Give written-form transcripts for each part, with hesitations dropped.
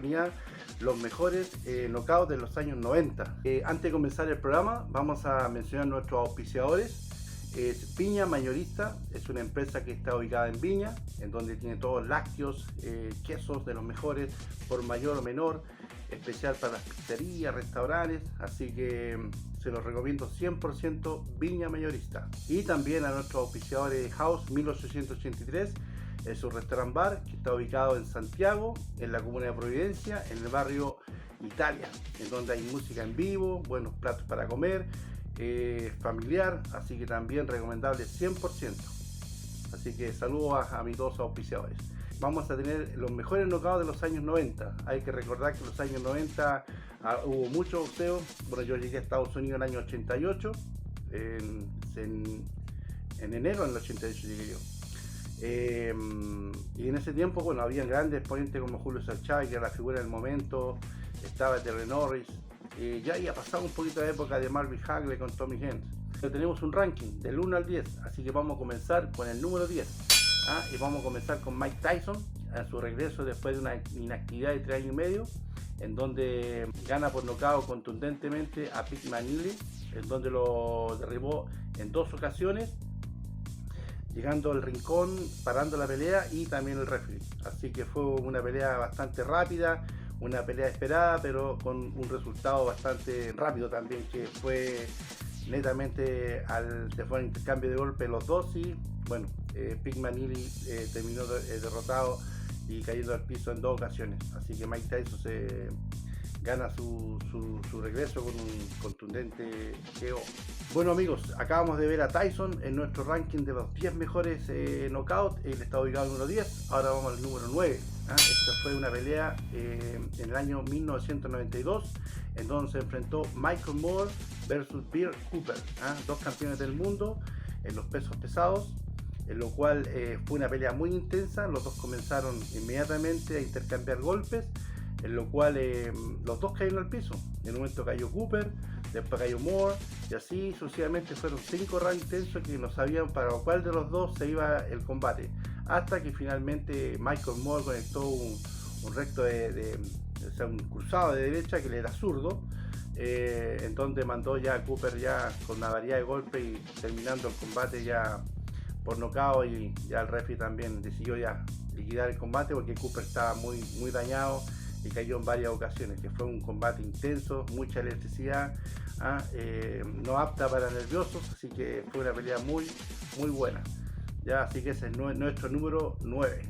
oportunidad los mejores knockouts de los años 90. Antes de comenzar el programa, vamos a mencionar nuestros auspiciadores. Viña Mayorista es una empresa que está ubicada en Viña, en donde tiene todos lácteos, quesos de los mejores, por mayor o menor, especial para las pizzerías, restaurantes, así que se los recomiendo 100% Viña Mayorista. Y también a nuestros auspiciadores House 1883, es un restaurant bar que está ubicado en Santiago, en la comuna de Providencia, en el barrio Italia, en donde hay música en vivo, buenos platos para comer, familiar, así que también recomendable 100%. Así que saludos a mis dos auspiciadores. Vamos a tener los mejores knockouts de los años 90. Hay que recordar que en los años 90 hubo mucho boxeo. Bueno, yo llegué a Estados Unidos en el año 88, en enero del 88 llegué yo. Y en ese tiempo, bueno, habían grandes exponentes como Julio César Chávez, que era la figura del momento, estaba Terry Norris, ya había pasado un poquito de época de Marvin Hagler con Tommy Hearns. Pero tenemos un ranking del 1 al 10, así que vamos a comenzar con el número 10. Y vamos a comenzar con Mike Tyson, a su regreso después de una inactividad de 3 años y medio, en donde gana por nocaut contundentemente a Pete Manili, en donde lo derribó en 2 ocasiones, llegando al rincón, parando la pelea y también el referee. Así que fue una pelea bastante rápida, una pelea esperada, pero con un resultado bastante rápido también, que fue netamente se fue un intercambio de golpes los dos y bueno, Pete Manili terminó derrotado y cayendo al piso en 2 ocasiones. Así que Mike Tyson gana su regreso con un contundente KO. Bueno amigos, acabamos de ver a Tyson en nuestro ranking de los 10 mejores knockouts. Él está ubicado en el número 10, ahora vamos al número 9. Esta fue una pelea en el año 1992, en donde se enfrentó Michael Moore versus Bill Cooper, 2 campeones del mundo en los pesos pesados, en lo cual fue una pelea muy intensa. Los dos comenzaron inmediatamente a intercambiar golpes, en lo cual los dos cayeron al piso. En un momento cayó Cooper, después cayó Moore, y así sucesivamente. Fueron 5 rounds intensos que no sabían para cuál de los dos se iba el combate, hasta que finalmente Michael Moore conectó un recto o sea, un cruzado de derecha que le era zurdo, en donde mandó ya a Cooper ya con una variedad de golpes y terminando el combate ya por nocaut, y ya el referee también decidió ya liquidar el combate porque Cooper estaba muy dañado y cayó en varias ocasiones, que fue un combate intenso, mucha electricidad, no apta para nerviosos, así que fue una pelea muy buena. Ya, así que ese es nuestro número 9.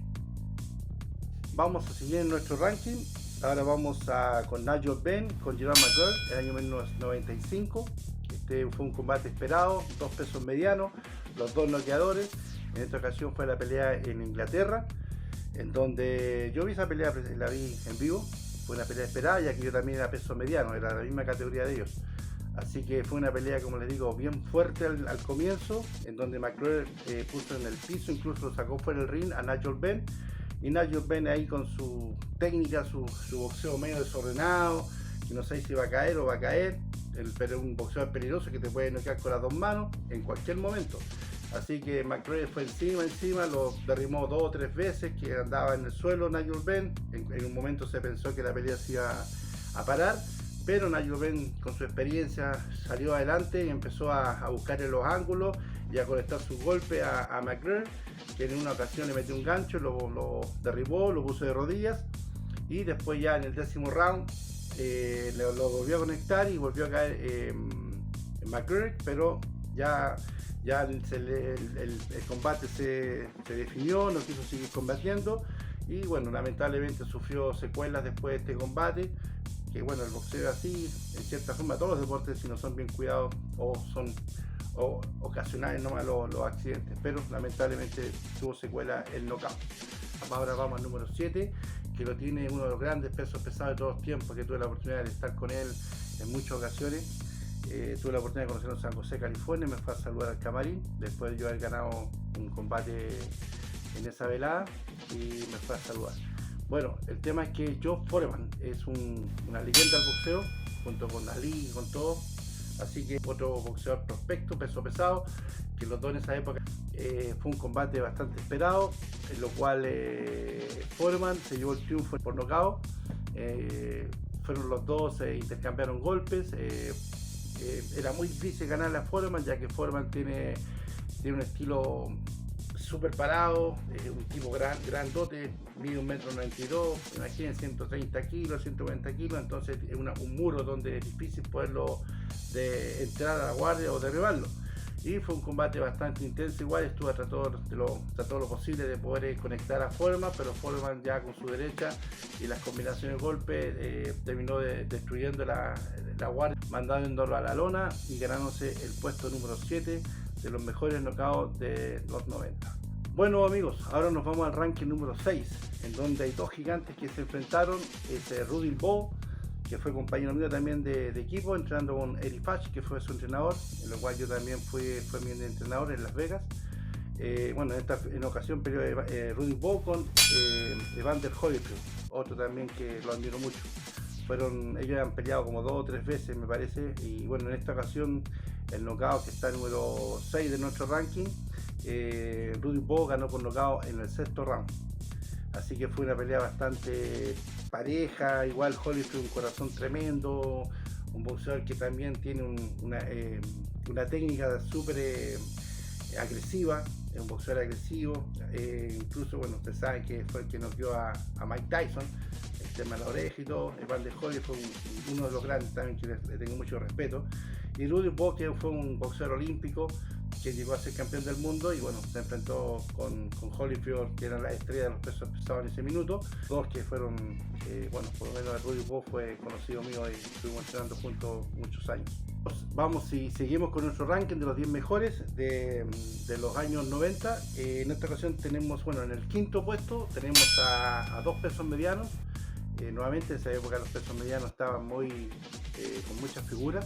Vamos a seguir en nuestro ranking. Ahora vamos con Nigel Benn con Gerald McGregor, el año 1995. Este fue un combate esperado, 2 pesos medianos, los 2 noqueadores. En esta ocasión fue la pelea en Inglaterra, en donde yo vi esa pelea, la vi en vivo. Fue una pelea esperada, ya que yo también era peso mediano, era la misma categoría de ellos. Así que fue una pelea, como les digo, bien fuerte al comienzo, en donde McGregor puso en el piso, incluso lo sacó fuera del ring a Nigel Benn. Y Nigel Benn ahí con su técnica, su boxeo medio desordenado, que no sé si va a caer o va a caer, pero un boxeo peligroso que te puede noquear con las 2 manos en cualquier momento. Así que McGregor fue encima, lo derribó 2 o 3 veces, que andaba en el suelo Nigel Benn. En un momento se pensó que la pelea se iba a parar, pero Nigel Benn con su experiencia salió adelante y empezó a buscar en los ángulos y a conectar sus golpes a McGregor, que en una ocasión le metió un gancho, lo derribó, lo puso de rodillas, y después ya en el 10º round lo volvió a conectar y volvió a caer en McGregor, pero ya el combate se definió, no quiso seguir combatiendo y bueno, lamentablemente sufrió secuelas después de este combate, que bueno, el boxeo es así, en cierta forma todos los deportes, si no son bien cuidados o son ocasionales nomás los accidentes, pero lamentablemente tuvo secuela el knockout. Ahora vamos al número 7, que lo tiene uno de los grandes pesos pesados de todos los tiempos, que tuve la oportunidad de estar con él en muchas ocasiones. Tuve la oportunidad de conocerlo en San José, California, me fue a saludar al camarín, después de yo haber ganado un combate en esa velada, y me fue a saludar. Bueno, el tema es que Joe Foreman es una leyenda del boxeo, junto con Ali y con todo, así que otro boxeador prospecto, peso pesado, que los dos en esa época fue un combate bastante esperado, en lo cual Foreman se llevó el triunfo por nocaut, Fueron los dos, intercambiaron golpes. Era muy difícil ganarle a Foreman, ya que Foreman tiene un estilo súper parado, un tipo grandote, mide 1,92 m, imaginen 130 kilos, 140 kilos, entonces es un muro donde es difícil poderlo entrar a la guardia o derribarlo. Y fue un combate bastante intenso, igual trató lo posible de poder conectar a Foreman, pero Foreman ya con su derecha y las combinaciones de golpes terminó destruyendo la guardia, mandándolo a la lona y ganándose el puesto número 7 de los mejores knockouts de los 90. Bueno amigos, ahora nos vamos al ranking número 6, en donde hay dos gigantes que se enfrentaron. Es Rudy Bowe, que fue compañero mío también de equipo, entrenando con Eddie Fatch, que fue su entrenador, en lo cual yo también fue mi entrenador en Las Vegas. Bueno, en ocasión peleó Rudy Bowe con Evander Holyfield, otro también que lo admiro mucho. Ellos han peleado como 2 o 3 veces me parece, y bueno, en esta ocasión el knockout, que está número 6 de nuestro ranking, Rudy Bowe ganó por knockout en el 6º round. Así que fue una pelea bastante pareja. Igual Holyfield, un corazón tremendo, un boxeador que también tiene una técnica súper agresiva, es un boxeador agresivo. Incluso, bueno, usted sabe que fue el que noqueó a Mike Tyson, el tema de la oreja y todo. Evander Holyfield fue uno de los grandes también, que le tengo mucho respeto. Y Rudy Bowe, que fue un boxeador olímpico que llegó a ser campeón del mundo, y bueno, se enfrentó con Holyfield, que era la estrella de los pesos pesados en ese minuto. Dos que fueron, bueno, por lo menos Rudy Bowe fue conocido mío y estuvimos entrenando juntos muchos años. Vamos y seguimos con nuestro ranking de los 10 mejores de los años 90. En esta ocasión tenemos, bueno, en el 5º puesto tenemos a dos pesos medianos. Nuevamente en esa época los pesos medianos estaban con muchas figuras.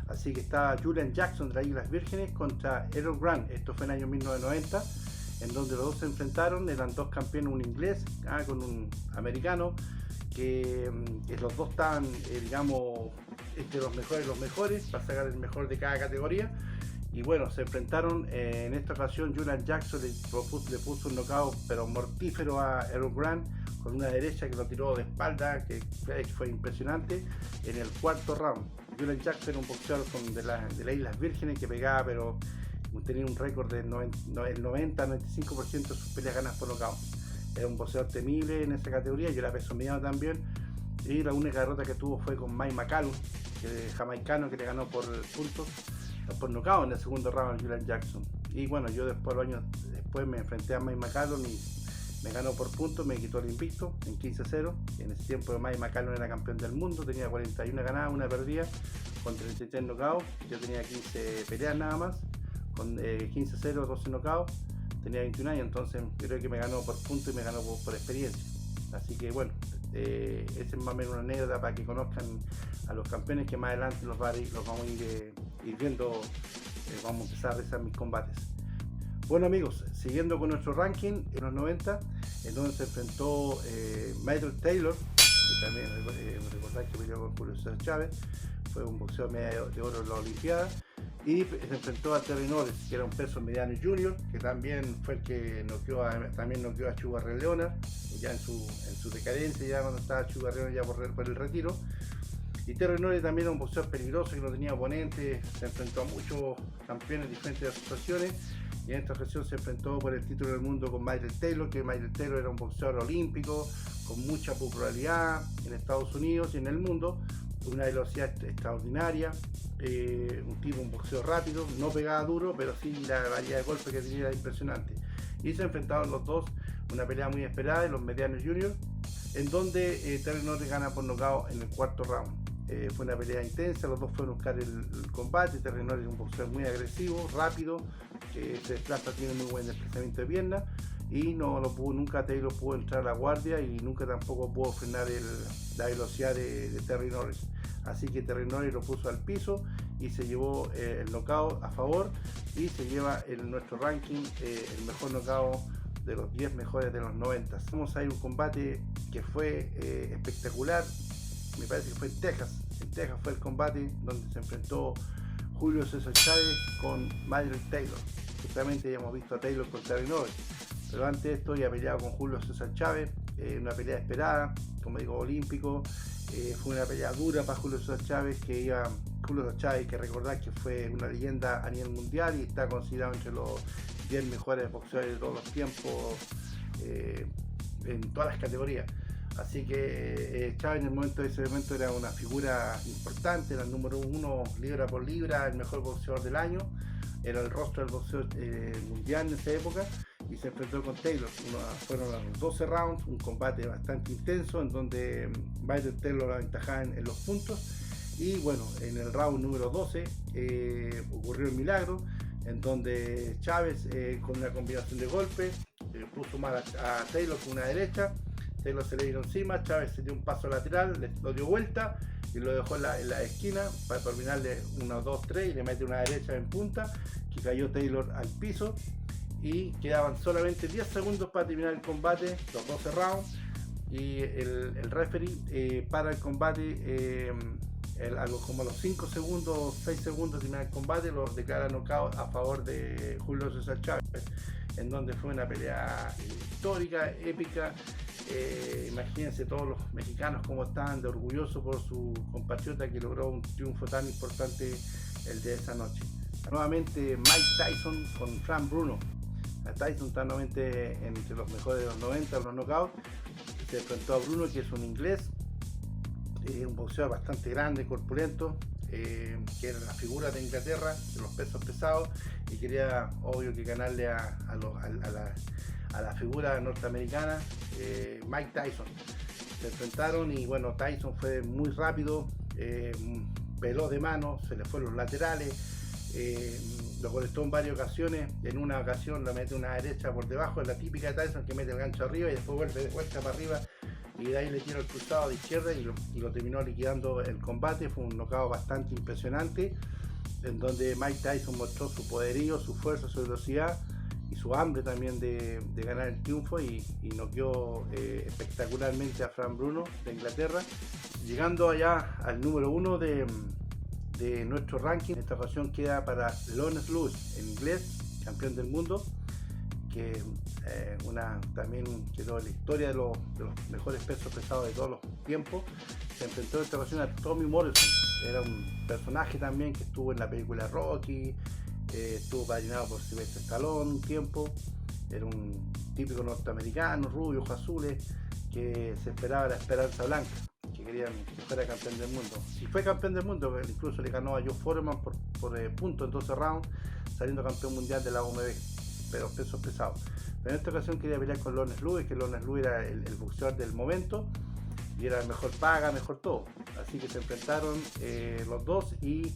Así que está Julian Jackson de las Islas Vírgenes contra Errol Grant. Esto fue en el año 1990, en donde los dos se enfrentaron. Eran dos campeones, un inglés con un americano, que los dos estaban, digamos, entre los mejores, para sacar el mejor de cada categoría. Y bueno, se enfrentaron. En esta ocasión Julian Jackson le puso un knockout pero mortífero a Errol Grant con una derecha que lo tiró de espalda, que fue impresionante, en el 4º round. Julian Jackson era un boxeador de las Islas Vírgenes que pegaba, pero tenía un récord del 90-95% de sus peleas ganas por nocaut. Era un boxeador temible en esa categoría. Yo era peso mediano también, y la única derrota que tuvo fue con Mike McCallum, jamaicano, que le ganó por puntos, por nocaut en el 2º round a Julian Jackson. Y bueno, yo después, los años después, me enfrenté a Mike McCallum y me ganó por puntos, me quitó el invicto en 15-0. En ese tiempo Mike McCallum era campeón del mundo, tenía 41 ganadas, 1 perdida, con 33 knockouts. Yo tenía 15 peleas nada más, con 15-0, 12 knockouts. Tenía 21 años, entonces yo creo que me ganó por puntos y me ganó por experiencia. Así que bueno, esa es más o menos una anécdota para que conozcan a los campeones, que más adelante los vamos a ir viendo. Vamos a empezar a realizar mis combates. Bueno amigos, siguiendo con nuestro ranking en los 90, en donde se enfrentó Michael Taylor, que también recordar que peleó con Julio César Chávez, fue un boxeador medalla de oro en la Olimpiada, y se enfrentó a Terry Norris, que era un peso mediano junior, que también fue el que noqueó a Sugar Ray Leonard, ya en su decadencia, ya cuando estaba Sugar Ray Leonard ya por el retiro. Y Terry Norris también era un boxeador peligroso, que no tenía oponentes, se enfrentó a muchos campeones de diferentes asociaciones, y en esta ocasión se enfrentó por el título del mundo con Michael Taylor, que Michael Taylor era un boxeador olímpico con mucha popularidad en Estados Unidos y en el mundo, una velocidad extraordinaria, un boxeo rápido, no pegaba duro, pero sí la variedad de golpes que tenía era impresionante. Y se enfrentaron los dos, una pelea muy esperada en los medianos juniors, en donde Terry Norris gana por nocaut en el 4º round. Fue una pelea intensa, los dos fueron a buscar el combate. Terry Norris es un boxeador muy agresivo, rápido, que se desplaza, tiene muy buen desplazamiento de pierna, y nunca Taylor pudo entrar a la guardia, y nunca tampoco pudo frenar la velocidad de Terry Norris. Así que Terry Norris lo puso al piso y se llevó el knockout a favor, y se lleva en nuestro ranking el mejor knockout de los 10 mejores de los 90. Vamos a ir a un combate que fue espectacular. Me parece que fue en Texas. En Texas fue el combate donde se enfrentó Julio César Chávez con Michael Taylor. Justamente ya hemos visto a Taylor con Terry Norris, pero antes de esto ya peleado con Julio César Chávez, una pelea esperada, como digo, olímpico. Fue una pelea dura para Julio César Chávez, Julio César Chávez, que recordar que fue una leyenda a nivel mundial y está considerado entre los 10 mejores boxeadores de todos los tiempos en todas las categorías. Así que Chávez en ese momento era una figura importante, era el número 1 libra por libra, el mejor boxeador del año, era el rostro del boxeo mundial en esa época, y se enfrentó con Taylor. Fueron 12 rounds, un combate bastante intenso en donde Byron Taylor la aventajaba en los puntos, y bueno, en el round número 12 ocurrió el milagro en donde Chávez con una combinación de golpes puso mal a Taylor con una derecha. Taylor se le vino encima, Chávez se dio un paso lateral, lo dio vuelta y lo dejó en la esquina para terminarle 1, 2, 3 y le mete una derecha en punta, que cayó Taylor al piso, y quedaban solamente 10 segundos para terminar el combate, los 12 rounds, y el referee para el combate como a los 5 segundos, 6 segundos de terminar el combate, lo declara knockout a favor de Julio César Chávez, en donde fue una pelea histórica, épica. Imagínense todos los mexicanos como estaban de orgullosos por su compatriota que logró un triunfo tan importante el de esa noche. Nuevamente Mike Tyson con Frank Bruno. Tyson está nuevamente entre los mejores de los 90, los knockouts. Se enfrentó a Bruno, que es un inglés, un boxeador bastante grande, corpulento, que era la figura de Inglaterra, de los pesos pesados, y quería, obvio, que ganarle a la figura norteamericana, Mike Tyson. Se enfrentaron y bueno, Tyson fue muy rápido, peló de mano, se le fueron los laterales, lo conectó en varias ocasiones. En una ocasión le mete una derecha por debajo, es la típica de Tyson, que mete el gancho arriba y después vuelve de vuelta para arriba, y de ahí le tira el cruzado de izquierda y lo terminó liquidando el combate. Fue un knockout bastante impresionante, en donde Mike Tyson mostró su poderío, su fuerza, su velocidad y su hambre también de ganar el triunfo, y noqueó espectacularmente a Frank Bruno de Inglaterra, llegando allá al número 1 de nuestro ranking. En esta ocasión queda para Leonard Lewis, en inglés, campeón del mundo, que también quedó en la historia de los mejores pesos pesados de todos los tiempos. Se enfrentó en esta ocasión a Tommy Morrison. Era un personaje también que estuvo en la película Rocky, estuvo padrinado por Sylvester Stallone un tiempo. Era un típico norteamericano, rubio, ojos azules, que se esperaba la esperanza blanca, que querían que fuera campeón del mundo. Y fue campeón del mundo, incluso le ganó a Joe Foreman por puntos en 12 rounds, saliendo campeón mundial de la OMB, pero pesos pesados. Pero en esta ocasión quería pelear con Leonard Lewis, que Leonard Lewis era el boxeador del momento y era mejor paga, mejor todo. Así que se enfrentaron los dos, y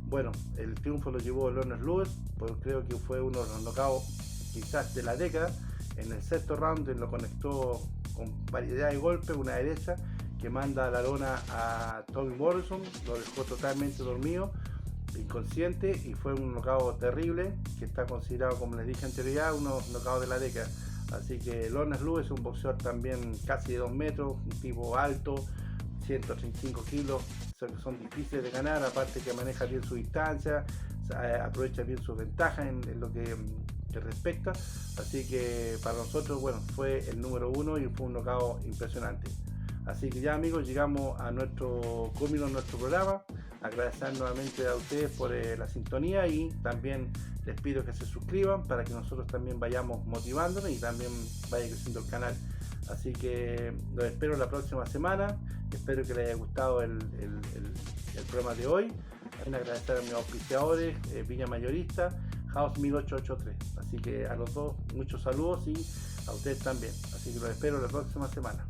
bueno, el triunfo lo llevó Leonard Lewis, pues creo que fue uno de los knockouts quizás de la década. En el sexto round lo conectó con variedad de golpes, una derecha que manda a la lona a Tommy Morrison, lo dejó totalmente dormido, inconsciente, y fue un knockout terrible, que está considerado, como les dije anteriormente, uno de los knockouts de la década. Así que Leonard Lewis es un boxeador también casi de 2 metros, un tipo alto, 135 kilos, son difíciles de ganar, aparte que maneja bien su distancia, aprovecha bien sus ventajas en lo que respecta. Así que para nosotros, bueno, fue el número 1 y fue un knockout impresionante. Así que ya, amigos, llegamos a nuestro culmino de nuestro programa. Agradecer nuevamente a ustedes por la sintonía, y también les pido que se suscriban para que nosotros también vayamos motivándonos y también vaya creciendo el canal. Así que los espero la próxima semana. Espero que les haya gustado el programa de hoy. También agradecer a mis auspiciadores, Viña Mayorista, House 1883. Así que a los dos muchos saludos, y a ustedes también. Así que los espero la próxima semana.